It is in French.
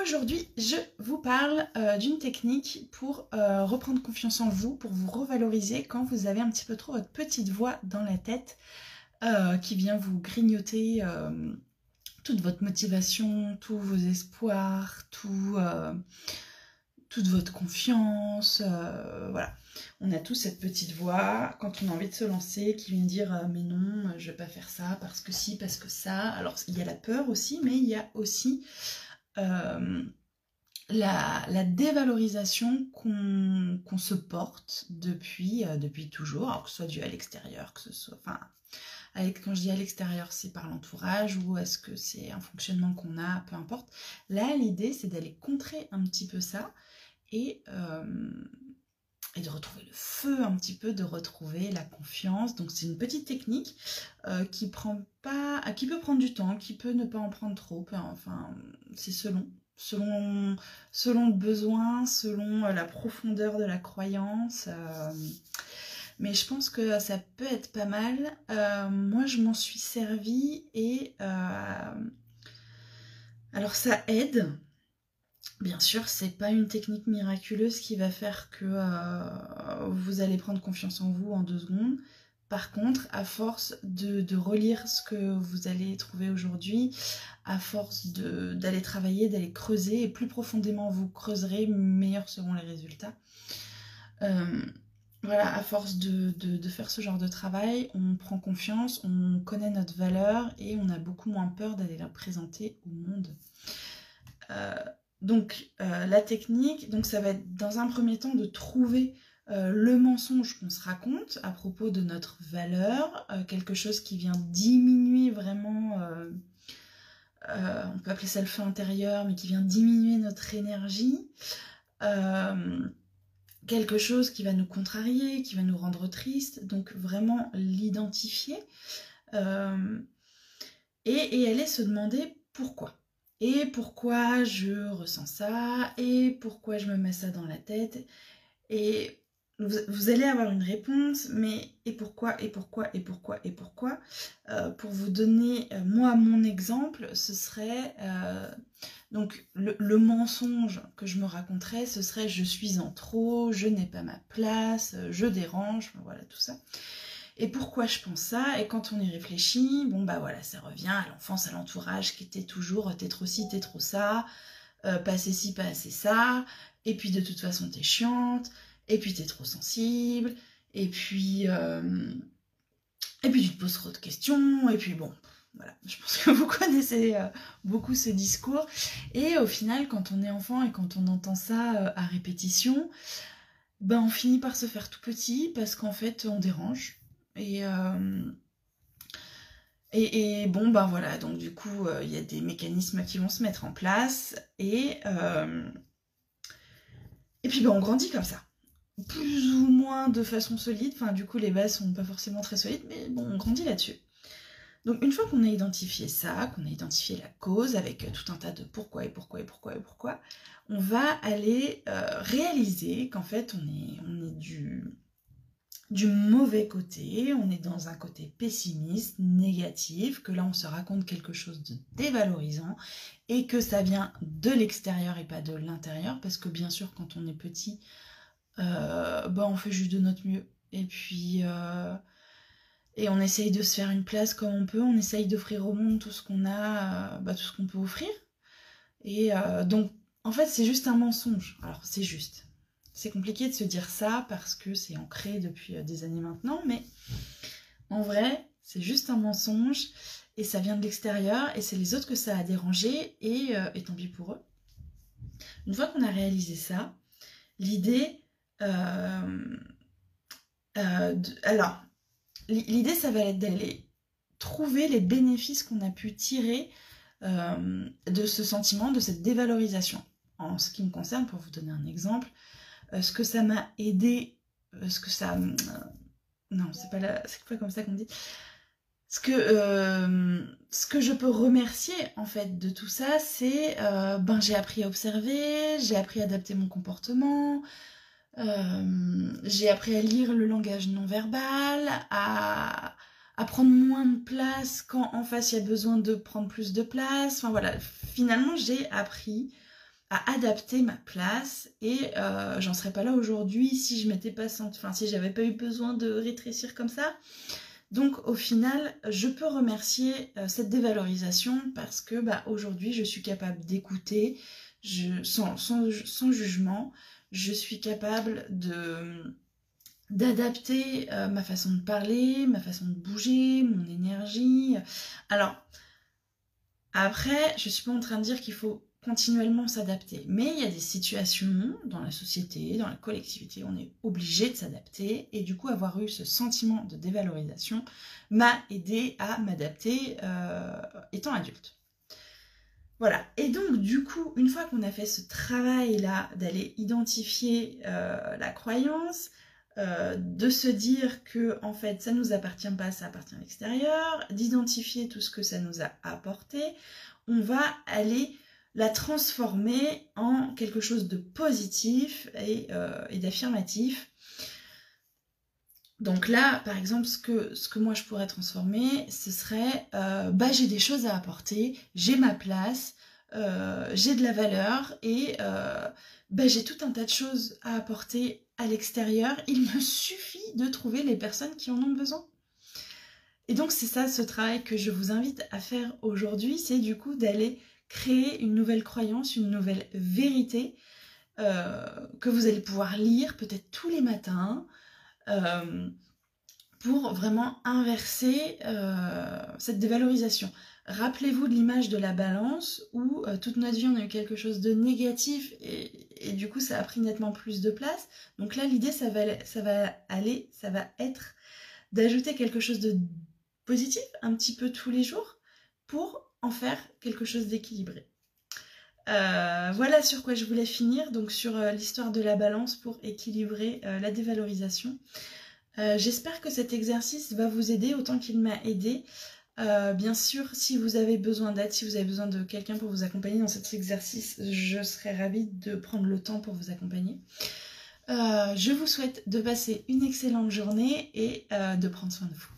Aujourd'hui, je vous parle d'une technique pour reprendre confiance en vous, pour vous revaloriser quand vous avez un petit peu trop votre petite voix dans la tête qui vient vous grignoter toute votre motivation, tous vos espoirs, toute votre confiance. Voilà. On a tous cette petite voix quand on a envie de se lancer qui vient dire mais non, je vais pas faire ça parce que si, parce que ça. Alors il y a la peur aussi, mais il y a aussi la dévalorisation qu'on se porte depuis toujours, alors que ce soit dû à l'extérieur, que ce soit, enfin, quand je dis à l'extérieur, c'est par l'entourage ou est-ce que c'est un fonctionnement qu'on a, peu importe. Là, l'idée, c'est d'aller contrer un petit peu ça et de retrouver le feu un petit peu, de retrouver la confiance. Donc c'est une petite technique qui peut prendre du temps, qui peut ne pas en prendre trop, enfin c'est selon le besoin, selon la profondeur de la croyance. Mais je pense que ça peut être pas mal. Moi je m'en suis servie et alors ça aide. Bien sûr, c'est pas une technique miraculeuse qui va faire que vous allez prendre confiance en vous en 2 secondes. Par contre, à force de relire ce que vous allez trouver aujourd'hui, à force d'aller travailler, d'aller creuser, et plus profondément vous creuserez, meilleurs seront les résultats. Voilà, à force de faire ce genre de travail, on prend confiance, on connaît notre valeur et on a beaucoup moins peur d'aller la présenter au monde. Donc la technique, donc ça va être dans un premier temps de trouver le mensonge qu'on se raconte à propos de notre valeur, quelque chose qui vient diminuer vraiment, on peut appeler ça le feu intérieur, mais qui vient diminuer notre énergie, quelque chose qui va nous contrarier, qui va nous rendre triste, donc vraiment l'identifier et aller se demander pourquoi. Et pourquoi je ressens ça, et pourquoi je me mets ça dans la tête, et vous allez avoir une réponse, mais et pourquoi, et pourquoi, et pourquoi, et pourquoi. Pour vous donner, moi, mon exemple, ce serait, donc le mensonge que je me raconterais, ce serait je suis en trop, je n'ai pas ma place, je dérange, voilà tout ça. Et pourquoi je pense ça? Et quand on y réfléchit, bon bah voilà, ça revient à l'enfance, à l'entourage qui était toujours t'es trop ci, t'es trop ça, pas assez ci, pas assez ça, et puis de toute façon t'es chiante, et puis t'es trop sensible, et puis tu te poses trop de questions, et puis bon, voilà, je pense que vous connaissez beaucoup ce discours. Et au final, quand on est enfant et quand on entend ça à répétition, ben on finit par se faire tout petit parce qu'en fait on dérange. Et bon, bah voilà, donc du coup, il y a des mécanismes qui vont se mettre en place, et puis bah, on grandit comme ça. Plus ou moins de façon solide, enfin du coup les bases sont pas forcément très solides, mais bon, on grandit là-dessus. Donc une fois qu'on a identifié ça, qu'on a identifié la cause avec tout un tas de pourquoi et pourquoi et pourquoi et pourquoi, on va aller réaliser qu'en fait on est du mauvais côté, on est dans un côté pessimiste, négatif, que là on se raconte quelque chose de dévalorisant et que ça vient de l'extérieur et pas de l'intérieur, parce que bien sûr quand on est petit, on fait juste de notre mieux et puis et on essaye de se faire une place comme on peut, on essaye d'offrir au monde tout ce qu'on a, tout ce qu'on peut offrir, et donc en fait c'est juste un mensonge. Alors c'est juste. C'est compliqué de se dire ça parce que c'est ancré depuis des années maintenant, mais en vrai, c'est juste un mensonge et ça vient de l'extérieur et c'est les autres que ça a dérangé et tant pis pour eux. Une fois qu'on a réalisé ça, l'idée... alors, l'idée, ça va être d'aller trouver les bénéfices qu'on a pu tirer de ce sentiment, de cette dévalorisation. En ce qui me concerne, pour vous donner un exemple, ce que ça m'a aidé, ce que ça... non, c'est pas comme ça qu'on dit. Ce que je peux remercier, en fait, de tout ça, c'est... j'ai appris à observer, j'ai appris à adapter mon comportement, j'ai appris à lire le langage non verbal, à à prendre moins de place quand en face il y a besoin de prendre plus de place. Enfin voilà, finalement j'ai appris à adapter ma place et j'en serais pas là aujourd'hui si je m'étais pas senti, enfin si j'avais pas eu besoin de rétrécir comme ça. Donc au final, je peux remercier cette dévalorisation parce que aujourd'hui je suis capable d'écouter sans jugement, je suis capable d'adapter ma façon de parler, ma façon de bouger, mon énergie. Alors, après, je suis pas en train de dire qu'il faut continuellement s'adapter, mais il y a des situations dans la société, dans la collectivité, on est obligé de s'adapter, et du coup avoir eu ce sentiment de dévalorisation m'a aidé à m'adapter étant adulte. Voilà, et donc du coup, une fois qu'on a fait ce travail-là d'aller identifier la croyance, de se dire que en fait ça nous appartient pas, ça appartient à l'extérieur, d'identifier tout ce que ça nous a apporté, on va aller la transformer en quelque chose de positif et d'affirmatif. Donc là, par exemple, ce que moi je pourrais transformer, ce serait j'ai des choses à apporter, j'ai ma place, j'ai de la valeur et j'ai tout un tas de choses à apporter à l'extérieur. Il me suffit de trouver les personnes qui en ont besoin. Et donc c'est ça ce travail que je vous invite à faire aujourd'hui, c'est du coup d'aller créer une nouvelle croyance, une nouvelle vérité que vous allez pouvoir lire peut-être tous les matins pour vraiment inverser cette dévalorisation. Rappelez-vous de l'image de la balance où toute notre vie on a eu quelque chose de négatif et du coup ça a pris nettement plus de place. Donc là l'idée ça va être d'ajouter quelque chose de positif un petit peu tous les jours pour en faire quelque chose d'équilibré. Voilà sur quoi je voulais finir, donc sur l'histoire de la balance pour équilibrer la dévalorisation. J'espère que cet exercice va vous aider autant qu'il m'a aidé. Bien sûr, si vous avez besoin d'aide, si vous avez besoin de quelqu'un pour vous accompagner dans cet exercice, je serai ravie de prendre le temps pour vous accompagner. Je vous souhaite de passer une excellente journée et de prendre soin de vous.